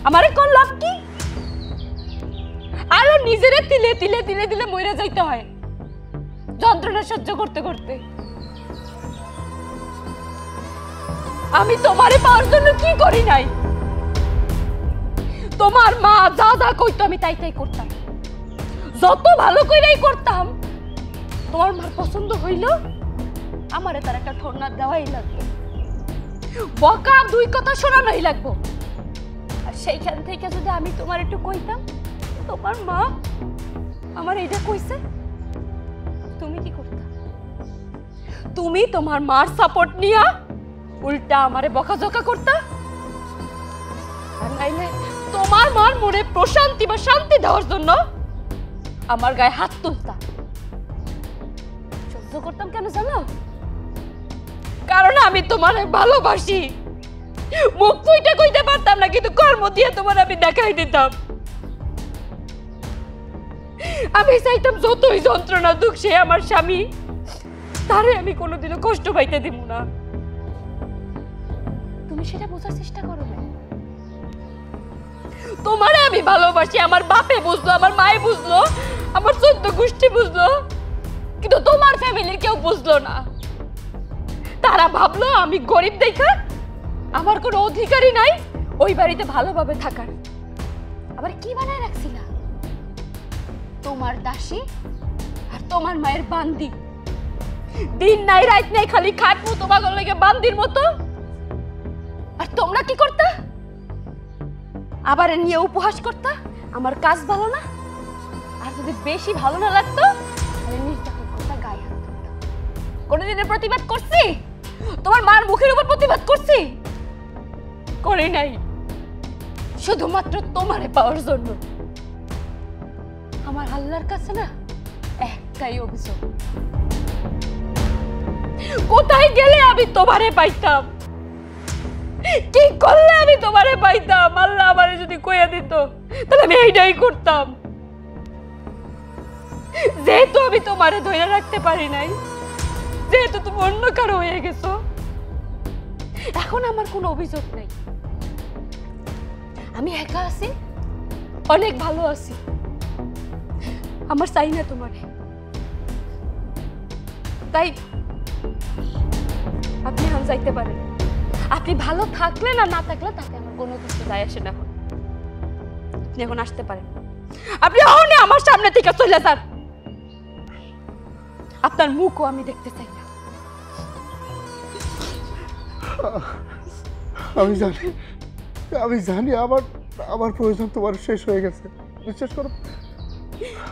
আমারে কোন লাভ কি? আরো নিজেরে তিলে তিলে তিলে তিলে মরে যাইতে হয় যন্ত্রণা সহ্য করতে করতে। আমি তোমারে পাওয়ার জন্য কি করি নাই? তোমার মা যা যা কইতো আমি তাই তাই করতাম, যত ভালো কইরাই করতাম। তোমার মার পছন্দ হইল, আমারে তার একটা ঠোরনা দেওয়াই লাগবে, বকা দুই কথা শোনানোই লাগবো। আর সেইখান থেকে যদি আমি তোমার একটু কইতাম তোমার মা আমার এইটা কইছে, তুমি কি করতা? তুমি তোমার মার সাপোর্ট নিয়া উল্টা আমারে বকাঝকা করতা, আর নাইলে তোমার মার মনে প্রশান্তি বা শান্তি দেওয়ার জন্য আমার গায়ে হাত তুলতা। সহ্য সহ্য করতাম কেন জানো? কারণ আমি তোমারে ভালোবাসি। মুখ ফুইটা কইতে পারতাম না, কিন্তু কর্ম দিয়ে তোমার আমি দেখাই দিতাম। আমি চাইতাম যতই যন্ত্রণা দুঃখ সে আমার স্বামী, তারে আমি কোনোদিনও কষ্ট পাইতে দিব না। তুমি সেটা বোঝার চেষ্টা করো না। তোমারে আমি ভালোবাসি, আমার বাপে বুঝলো, আমার মায়ে বুঝলো, আমার 14 গোষ্ঠী বুঝলো, কিন্তু তোমার ফ্যামিলির কেউ বুঝলো না। তারা ভাবলো আমি গরিব দেখা আমার কোনো অধিকারই নাই ওই বাড়িতে ভালোভাবে থাকার। আবার কি বানায় রাখছিলা? তোমার দাসী আর তোমার মায়ের বান্দি। দিন নাই রাত নাই খালি খাটমু তোমার লাগে বান্দির মতো। আর তোমরা কি করতা? আবার নিয়ে উপহাস করতা আমার কাজ ভালো না, আর যদি বেশি ভালো না লাগতো তাহলে নির্যাতন করতা, গায়ে হাত তুলতা। কোনোদিনের প্রতিবাদ করছি? তোমার মার মুখের উপর প্রতিবাদ করছি? করি নাই, শুধুমাত্র তোমারে পাওয়ার জন্য। আমার আল্লাহর কাছে না একটাই অভিযোগ, কোথায় গেলে আমি তোমারে পাইতাম, কি করলে আমি তোমারে পাইতাম? আল্লাহ আমারে যদি কইয়া দিত তাহলে আমি এইটাই করতাম। যেহেতু আমি তোমারে ধরে রাখতে পারি নাই, যেহেতু তুমি অন্য কারো হয়ে গেছো, এখন আমার কোনো অভিযোগ নাই। আমি একা আছি, অনেক ভালো আছি। আমার চাই না তোমারে। তাই আপনি এখন যাইতে পারেন। আপনি ভালো থাকলে না না থাকলে তাতে আমার কোনো কিছু যায় আসে না। এখন আপনি এখন আসতে পারেন। আপনি অহনে আমার সামনে থেকে চলে যান। আপনার মুখও আমি দেখতে চাই না। আমি জানি আমার আমার প্রয়োজন তোমার শেষ হয়ে গেছে। বিশ্বাস করো,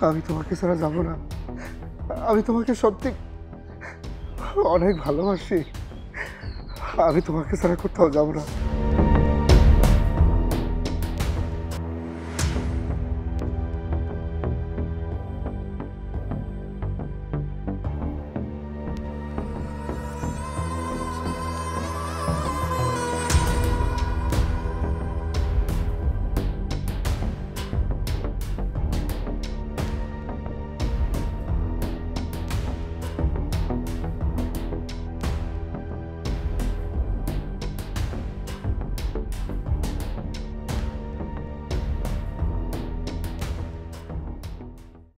আমি তোমাকে ছাড়া যাবো না। আমি তোমাকে সত্যি অনেক ভালোবাসি। আমি তোমাকে ছাড়া কোথাও যাবো না।